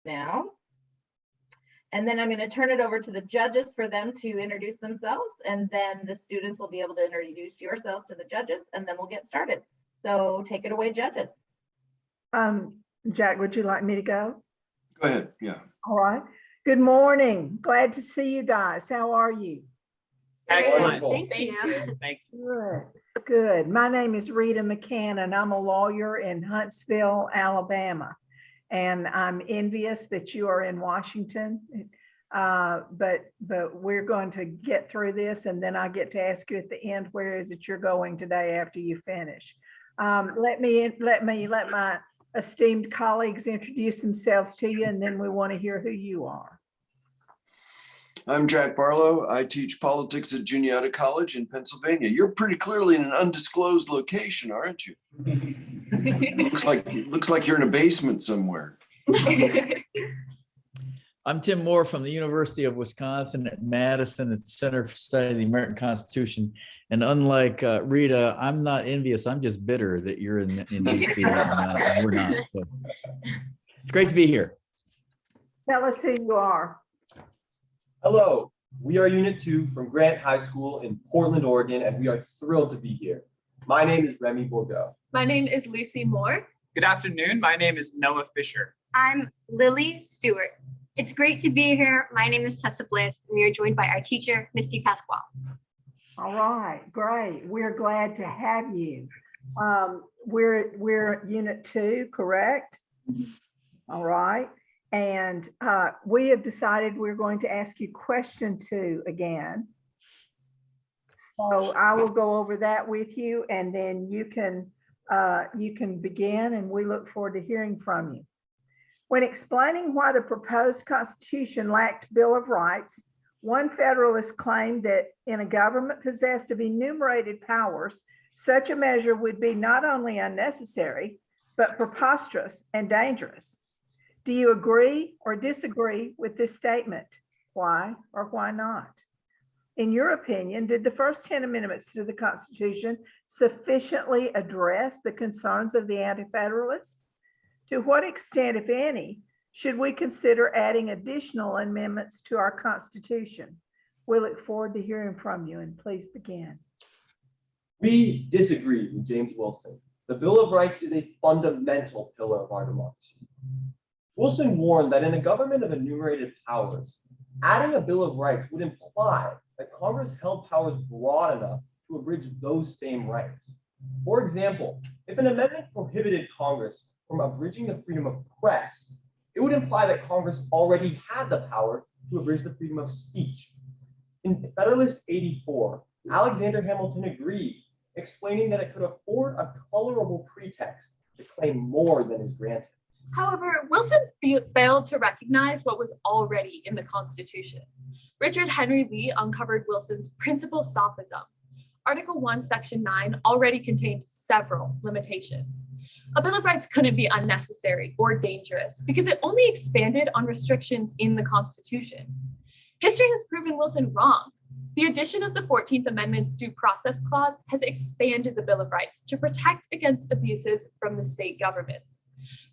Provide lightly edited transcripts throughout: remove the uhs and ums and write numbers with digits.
now. And then I'm going to turn it over to the judges for them to introduce themselves. And then the students will be able to introduce yourselves to the judges, and then we'll get started. So take it away, judges. Jack, would you like me to go? Go ahead, yeah. All right. Good morning. Glad to see you guys. How are you? Excellent. Thank you. Thank you. Good, good. My name is Rita McCann, and I'm a lawyer in Huntsville, Alabama. And I'm envious that you are in Washington. But we're going to get through this, and then I get to ask you at the end, where is it you're going today after you finish? Let my esteemed colleagues introduce themselves to you, and then we want to hear who you are. I'm Jack Barlow. I teach politics at Juniata College in Pennsylvania. You're pretty clearly in an undisclosed location, aren't you? looks like you're in a basement somewhere. I'm Tim Moore from the University of Wisconsin at Madison at the Center for Study of the American Constitution. And unlike Rita, I'm not envious. I'm just bitter that you're in DC and we're not. So it's great to be here. Tell us who you are. Hello, we are Unit 2 from Grant High School in Portland, Oregon, and we are thrilled to be here. My name is Remy Bourgeau. My name is Lucy Moore. Good afternoon. My name is Noah Fisher. I'm Lily Stewart. It's great to be here. My name is Tessa Bliss, and we are joined by our teacher, Misty Pasquale. All right, great. We're glad to have you. We're Unit 2, correct? All right. And we have decided we're going to ask you question 2 again. So I will go over that with you, and then you can begin, and we look forward to hearing from you. When explaining why the proposed Constitution lacked Bill of Rights, one Federalist claimed that in a government possessed of enumerated powers, such a measure would be not only unnecessary, but preposterous and dangerous. Do you agree or disagree with this statement? Why or why not? In your opinion, did the first 10 amendments to the Constitution sufficiently address the concerns of the Anti-Federalists? To what extent, if any, should we consider adding additional amendments to our Constitution? We look forward to hearing from you, and please begin. We disagree with James Wilson. The Bill of Rights is a fundamental pillar of our democracy. Wilson warned that in a government of enumerated powers, adding a Bill of Rights would imply that Congress held powers broad enough to abridge those same rights. For example, if an amendment prohibited Congress from abridging the freedom of press, it would imply that Congress already had the power to abridge the freedom of speech. In Federalist 84, Alexander Hamilton agreed, explaining that it could afford a colorable pretext to claim more than is granted. However, Wilson failed to recognize what was already in the Constitution. Richard Henry Lee uncovered Wilson's principal sophism. Article 1, Section 9 already contained several limitations. A Bill of Rights couldn't be unnecessary or dangerous because it only expanded on restrictions in the Constitution. History has proven Wilson wrong. The addition of the 14th Amendment's Due Process Clause has expanded the Bill of Rights to protect against abuses from the state governments.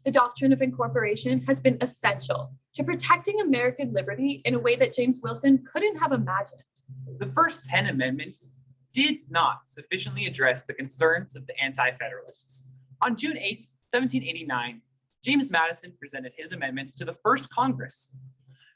The doctrine of incorporation has been essential to protecting American liberty in a way that James Wilson couldn't have imagined. The first 10 amendments did not sufficiently address the concerns of the Anti-Federalists. On June 8, 1789, James Madison presented his amendments to the first Congress.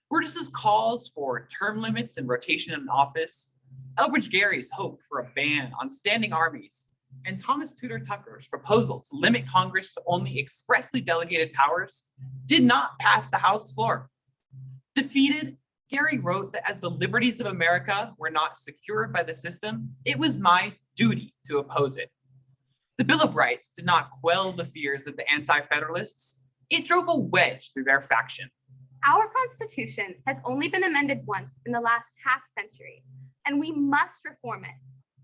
Brutus's calls for term limits and rotation in office, Elbridge Gerry's hope for a ban on standing armies, and Thomas Tudor Tucker's proposal to limit Congress to only expressly delegated powers did not pass the House floor. Defeated, Gerry wrote that as the liberties of America were not secured by the system, it was my duty to oppose it. The Bill of Rights did not quell the fears of the Anti-Federalists. It drove a wedge through their faction. Our Constitution has only been amended once in the last half century, and we must reform it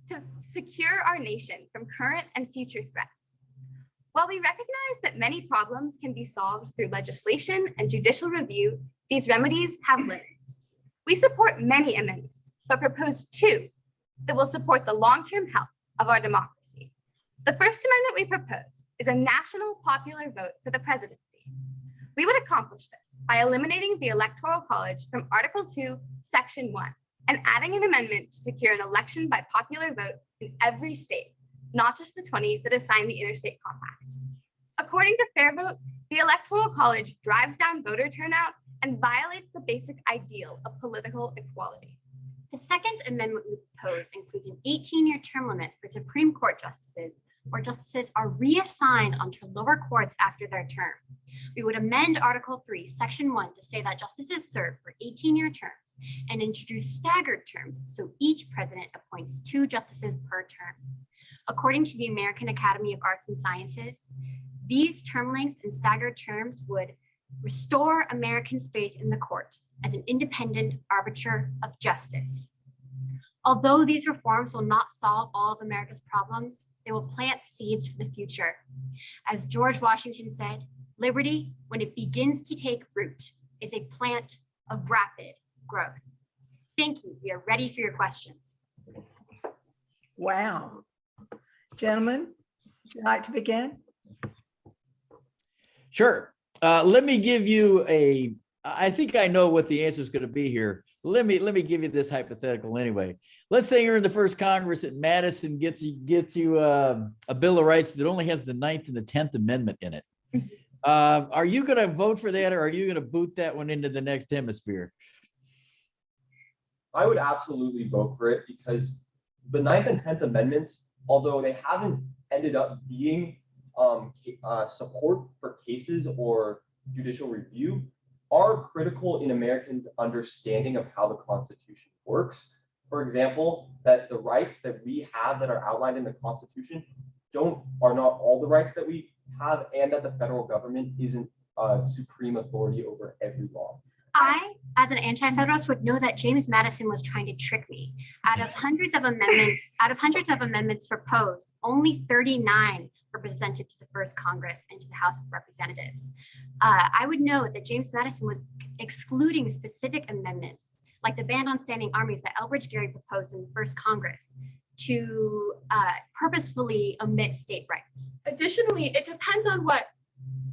to secure our nation from current and future threats. While we recognize that many problems can be solved through legislation and judicial review, these remedies have limits. We support many amendments, but propose 2 that will support the long-term health of our democracy. The first amendment we propose is a national popular vote for the presidency. We would accomplish this by eliminating the Electoral College from Article 2, Section 1, and adding an amendment to secure an election by popular vote in every state, not just the 20 that have signed the Interstate Compact. According to Fair Vote, the Electoral College drives down voter turnout and violates the basic ideal of political equality. The second amendment we propose includes an 18-year term limit for Supreme Court justices, where justices are reassigned onto lower courts after their term. We would amend Article 3, Section 1 to say that justices serve for 18-year terms and introduce staggered terms, so each president appoints 2 justices per term. According to the American Academy of Arts and Sciences, these term lengths and staggered terms would restore Americans' faith in the court as an independent arbiter of justice. Although these reforms will not solve all of America's problems, they will plant seeds for the future. As George Washington said, liberty, when it begins to take root, is a plant of rapid growth. Thank you. We are ready for your questions. Wow. Gentlemen, would you like to begin? Sure. Let me give you I think I know what the answer is going to be here. Let me give you this hypothetical anyway. Let's say you're in the first Congress at Madison, gets you a Bill of Rights that only has the 9th and the 10th Amendment in it. Are you going to vote for that, or are you going to boot that one into the next hemisphere? I would absolutely vote for it because the 9th and 10th Amendments, although they haven't ended up being support for cases or judicial review, are critical in Americans' understanding of how the Constitution works. For example, that the rights that we have that are outlined in the Constitution are not all the rights that we have, and that the federal government isn't supreme authority over every law. I, as an anti-federalist, would know that James Madison was trying to trick me. Out of hundreds of amendments proposed, only 39 were presented to the first Congress and to the House of Representatives. I would know that James Madison was excluding specific amendments, like the ban on standing armies that Elbridge Gerry proposed in the first Congress, to purposefully omit state rights. Additionally, it depends on what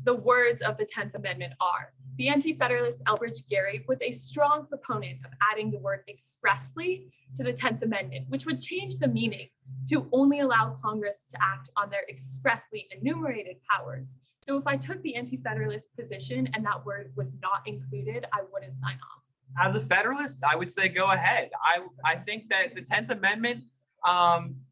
the words of the 10th Amendment are. The anti-federalist Elbridge Gerry was a strong proponent of adding the word expressly to the 10th Amendment, which would change the meaning to only allow Congress to act on their expressly enumerated powers. So if I took the anti-federalist position and that word was not included, I wouldn't sign on. As a Federalist, I would say go ahead. I think that the 10th Amendment,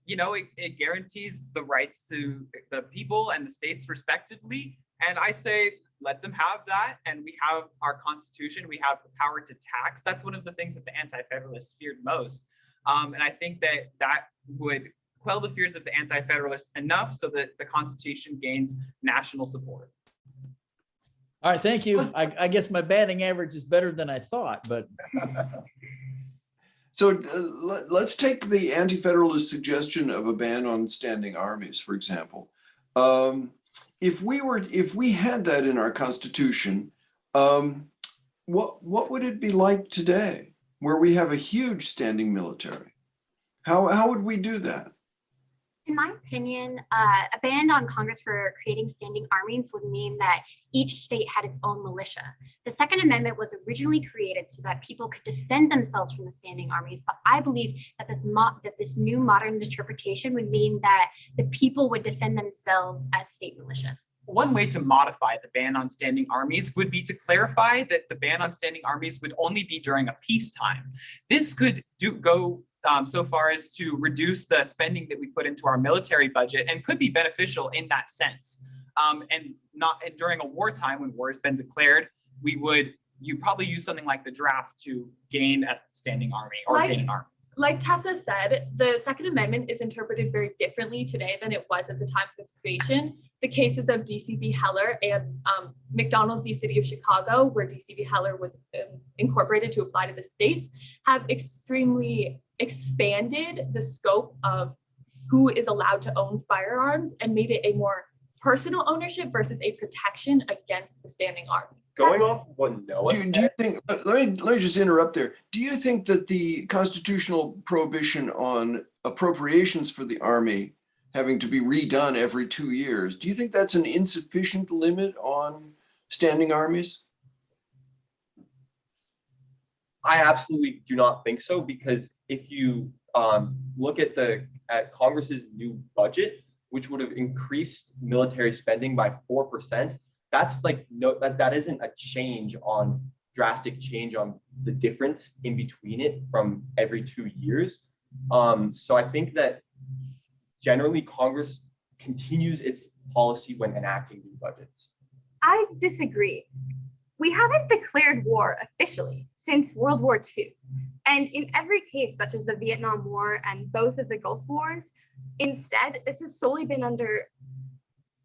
it guarantees the rights to the people and the states respectively. And I say, let them have that. And we have our Constitution. We have the power to tax. That's one of the things that the anti-federalists feared most. And I think that would quell the fears of the anti-federalists enough so that the Constitution gains national support. All right, thank you. I guess my batting average is better than I thought, but. So let's take the anti-federalist suggestion of a ban on standing armies, for example. If we had that in our Constitution, what would it be like today, where we have a huge standing military? How would we do that? In my opinion, a ban on Congress for creating standing armies would mean that each state had its own militia. The Second Amendment was originally created so that people could defend themselves from the standing armies, but I believe that this new modern interpretation would mean that the people would defend themselves as state militias. One way to modify the ban on standing armies would be to clarify that the ban on standing armies would only be during a peacetime. This could go so far as to reduce the spending that we put into our military budget, and could be beneficial in that sense. And during a wartime, when war has been declared, you probably use something like the draft to gain a standing army or gain an army. Like Tessa said, the Second Amendment is interpreted very differently today than it was at the time of its creation. The cases of DC v. Heller and McDonald v. City of Chicago, where DC v. Heller was incorporated to apply to the states, have extremely expanded the scope of who is allowed to own firearms and made it a more personal ownership versus a protection against the standing army. Going off what Noah said. Do you think, let me just interrupt there. Do you think that the constitutional prohibition on appropriations for the Army having to be redone every 2 years, do you think that's an insufficient limit on standing armies? I absolutely do not think so, because if you look at Congress's new budget, which would have increased military spending by 4%, that's like that isn't a drastic change on the difference in between it from every 2 years. So I think that generally Congress continues its policy when enacting new budgets. I disagree. We haven't declared war officially since World War II. And in every case, such as the Vietnam War and both of the Gulf Wars, instead, this has solely been under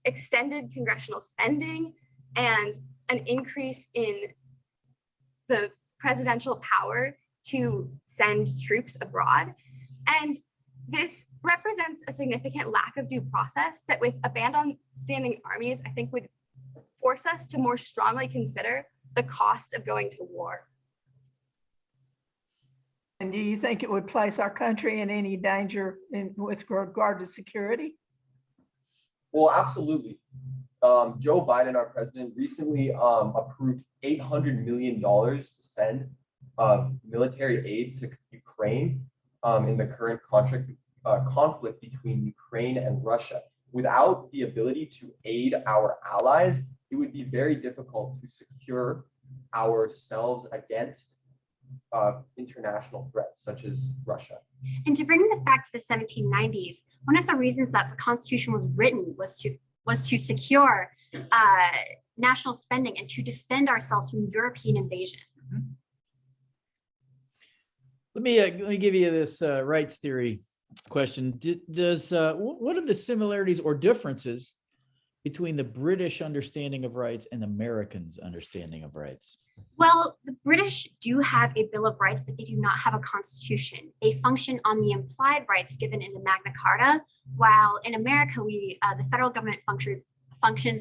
extended congressional spending and an increase in the presidential power to send troops abroad. And this represents a significant lack of due process that, with a ban on standing armies, I think would force us to more strongly consider the cost of going to war. And do you think it would place our country in any danger with regard to security? Well, absolutely. Joe Biden, our president, recently approved $800 million to send military aid to Ukraine in the current conflict between Ukraine and Russia. Without the ability to aid our allies, it would be very difficult to secure ourselves against international threats such as Russia. And to bring this back to the 1790s, one of the reasons that the Constitution was written was to secure national spending and to defend ourselves from European invasion. Let me give you this rights theory question. What are the similarities or differences between the British understanding of rights and Americans' understanding of rights? Well, the British do have a Bill of Rights, but they do not have a constitution. They function on the implied rights given in the Magna Carta, while in America, the federal government functions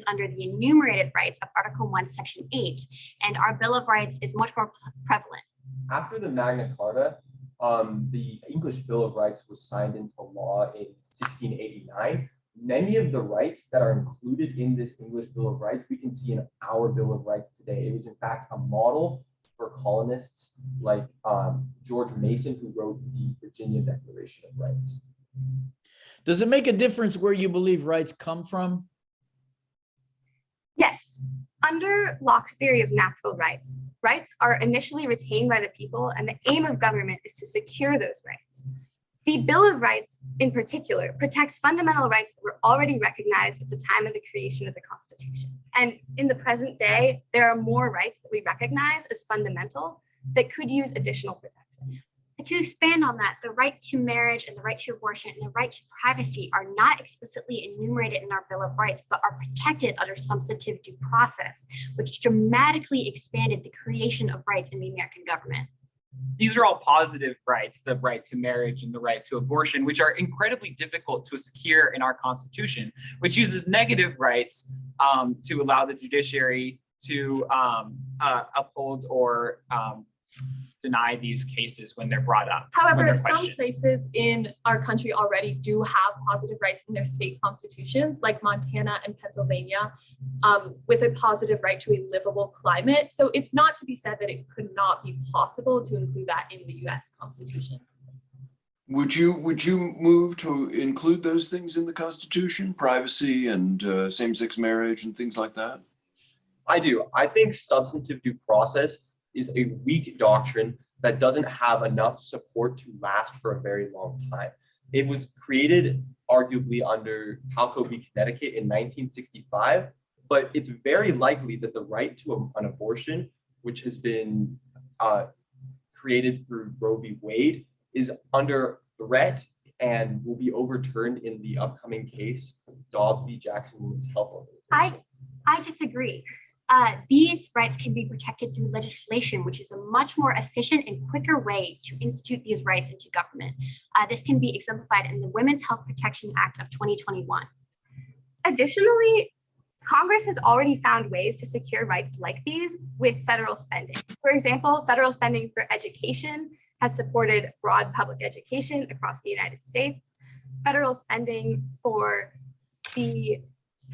under the enumerated rights of Article 1, Section 8, and our Bill of Rights is much more prevalent. After the Magna Carta, the English Bill of Rights was signed into law in 1689. Many of the rights that are included in this English Bill of Rights, we can see in our Bill of Rights today. It was in fact a model for colonists like George Mason, who wrote the Virginia Declaration of Rights. Does it make a difference where you believe rights come from? Yes. Under Locke's theory of natural rights, rights are initially retained by the people, and the aim of government is to secure those rights. The Bill of Rights, in particular, protects fundamental rights that were already recognized at the time of the creation of the Constitution. And in the present day, there are more rights that we recognize as fundamental that could use additional protection. And to expand on that, the right to marriage and the right to abortion and the right to privacy are not explicitly enumerated in our Bill of Rights, but are protected under substantive due process, which dramatically expanded the creation of rights in the American government. These are all positive rights, the right to marriage and the right to abortion, which are incredibly difficult to secure in our Constitution, which uses negative rights to allow the judiciary to uphold or deny these cases when they're brought up. However, some places in our country already do have positive rights in their state constitutions, like Montana and Pennsylvania, with a positive right to a livable climate. So it's not to be said that it could not be possible to include that in the US Constitution. Would you move to include those things in the Constitution, privacy and same-sex marriage and things like that? I do. I think substantive due process is a weak doctrine that doesn't have enough support to last for a very long time. It was created arguably under Palco v. Connecticut in 1965, but it's very likely that the right to an abortion, which has been created through Roe v. Wade, is under threat and will be overturned in the upcoming case, Dobbs v. Jackson Women's Health Organization. I disagree. These rights can be protected through legislation, which is a much more efficient and quicker way to institute these rights into government. This can be exemplified in the Women's Health Protection Act of 2021. Additionally, Congress has already found ways to secure rights like these with federal spending. For example, federal spending for education has supported broad public education across the United States. Federal spending for the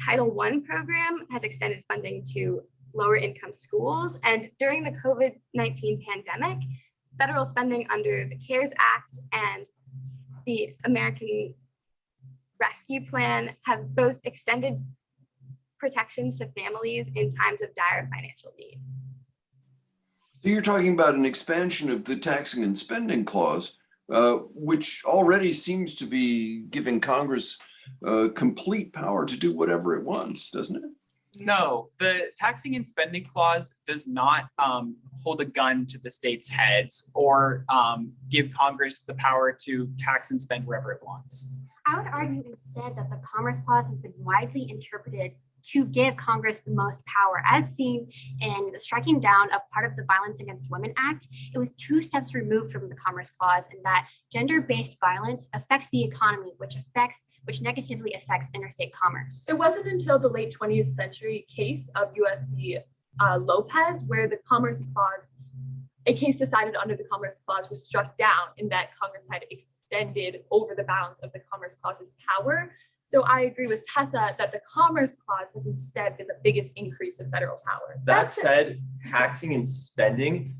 Title I program has extended funding to lower income schools. And during the COVID-19 pandemic, federal spending under the CARES Act and the American Rescue Plan have both extended protections to families in times of dire financial need. So you're talking about an expansion of the taxing and spending clause, which already seems to be giving Congress complete power to do whatever it wants, doesn't it? No, the taxing and spending clause does not hold a gun to the states' heads or give Congress the power to tax and spend wherever it wants. I would argue instead that the Commerce Clause has been widely interpreted to give Congress the most power, as seen in the striking down of part of the Violence Against Women Act. It was 2 steps removed from the Commerce Clause in that gender-based violence affects the economy, which negatively affects interstate commerce. It wasn't until the late 20th century case of US v. Lopez where the Commerce Clause, a case decided under the Commerce Clause, was struck down in that Congress had extended over the bounds of the Commerce Clause's power. So I agree with Tessa that the Commerce Clause has instead been the biggest increase in federal power. That said, taxing and spending,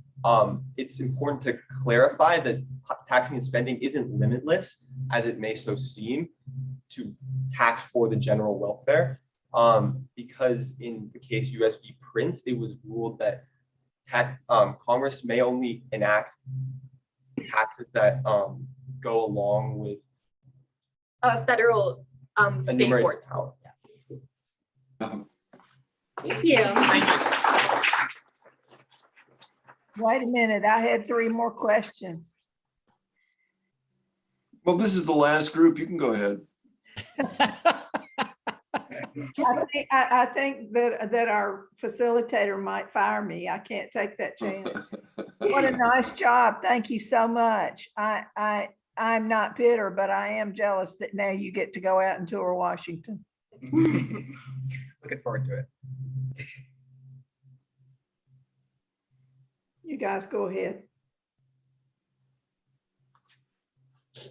it's important to clarify that taxing and spending isn't limitless, as it may so seem, to tax for the general welfare. Because in the case US v. Prince, it was ruled that Congress may only enact taxes that go along with Federal state enumerated court. power. Thank you. Thank you. Wait a minute, I had 3 more questions. Well, this is the last group. You can go ahead. I think that our facilitator might fire me. I can't take that chance. What a nice job. Thank you so much. I'm not bitter, but I am jealous that now you get to go out and tour Washington. Looking forward to it. You guys go ahead.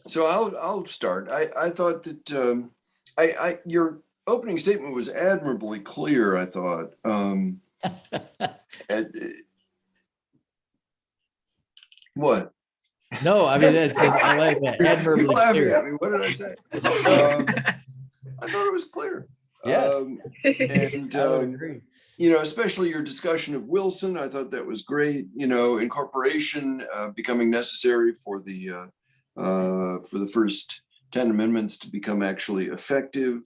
So I'll start. I thought that your opening statement was admirably clear, I thought. What? No, I mean, I like that. You're Admirably laughing clear. at me. What did I say? I thought it was clear. Yes. And I would agree. especially your discussion of Wilson, I thought that was great. Incorporation becoming necessary for the first 10 amendments to become actually effective.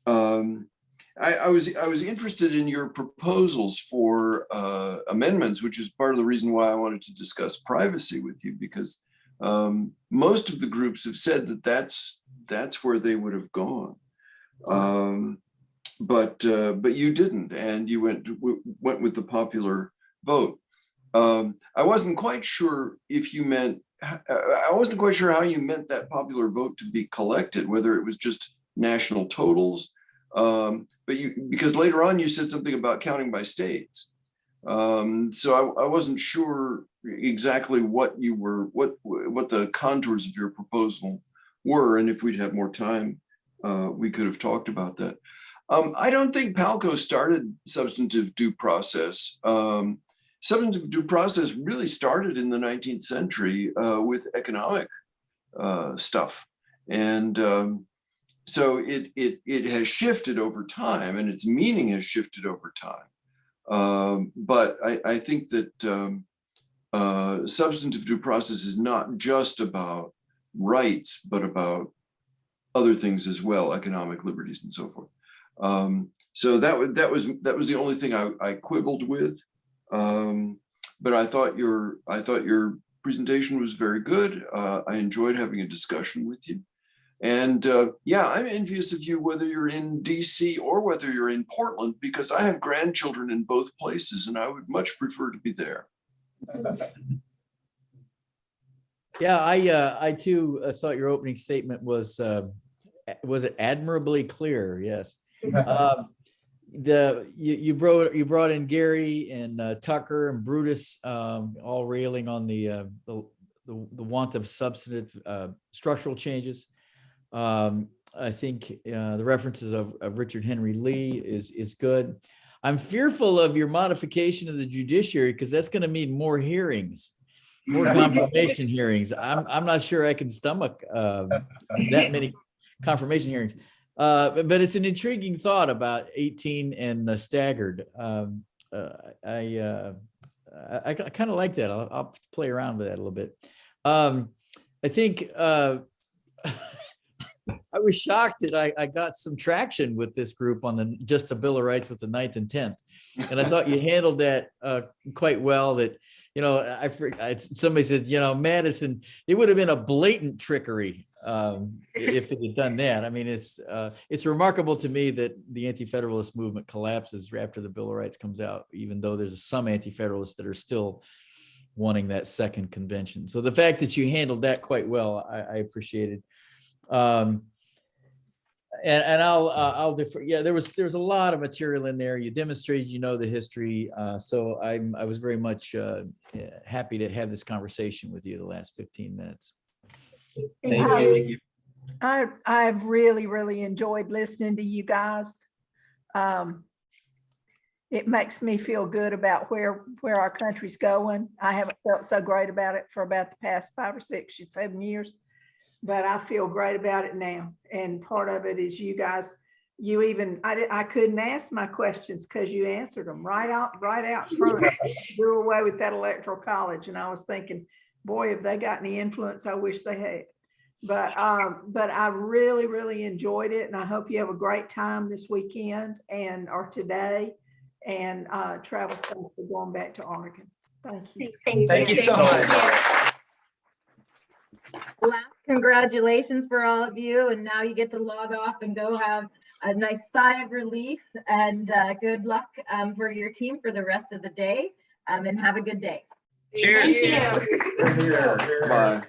I was interested in your proposals for amendments, which is part of the reason why I wanted to discuss privacy with you, because most of the groups have said that that's where they would have gone. But you didn't, and you went with the popular vote. I wasn't quite sure I wasn't quite sure how you meant that popular vote to be collected, whether it was just national totals. But because later on you said something about counting by states. So I wasn't sure exactly what the contours of your proposal were, and if we'd had more time, we could have talked about that. I don't think PALCO started substantive due process. Substantive due process really started in the 19th century with economic stuff, and so it has shifted over time, and its meaning has shifted over time. But I think that substantive due process is not just about rights, but about other things as well, economic liberties and so forth. So that was the only thing I quibbled with. But I thought your presentation was very good. I enjoyed having a discussion with you. And yeah, I'm envious of you, whether you're in DC or whether you're in Portland, because I have grandchildren in both places and I would much prefer to be there. Yeah, I too thought your opening statement was it admirably clear? Yes. You brought in Gary and Tucker and Brutus, all railing on the want of substantive structural changes. I think the references of Richard Henry Lee is good. I'm fearful of your modification of the judiciary because that's going to mean more hearings, more confirmation hearings. I'm not sure I can stomach that many confirmation hearings. But it's an intriguing thought about 18 and staggered. I kind of like that. I'll play around with that a little bit. I think I was shocked that I got some traction with this group on just the Bill of Rights with the 9th and 10th. And I thought you handled that quite well. That, you know, somebody said, you know, Madison, it would have been a blatant trickery if it had done that. I mean, it's remarkable to me that the anti-federalist movement collapses after the Bill of Rights comes out, even though there's some anti-federalists that are still wanting that second convention. So the fact that you handled that quite well, I appreciated. And I'll defer. Yeah, there was a lot of material in there. You demonstrated, you know, the history. So I was very much happy to have this conversation with you the last 15 minutes. Thank you. I've really enjoyed listening to you guys. It makes me feel good about where our country's going. I haven't felt so great about it for about the past 5 or 6 or 7 years, but I feel great about it now. And part of it is you guys. I couldn't ask my questions because you answered them right out front. Do away with that electoral college, and I was thinking, boy, have they got any influence? I wish they had. But I really enjoyed it, and I hope you have a great time this weekend or today, and travel safely going back to Oregon. Thank you. Thank you so much. Last congratulations for all of you, and now you get to log off and go have a nice sigh of relief, and good luck for your team for the rest of the day, and have a good day. Cheers. Thank you. Bye.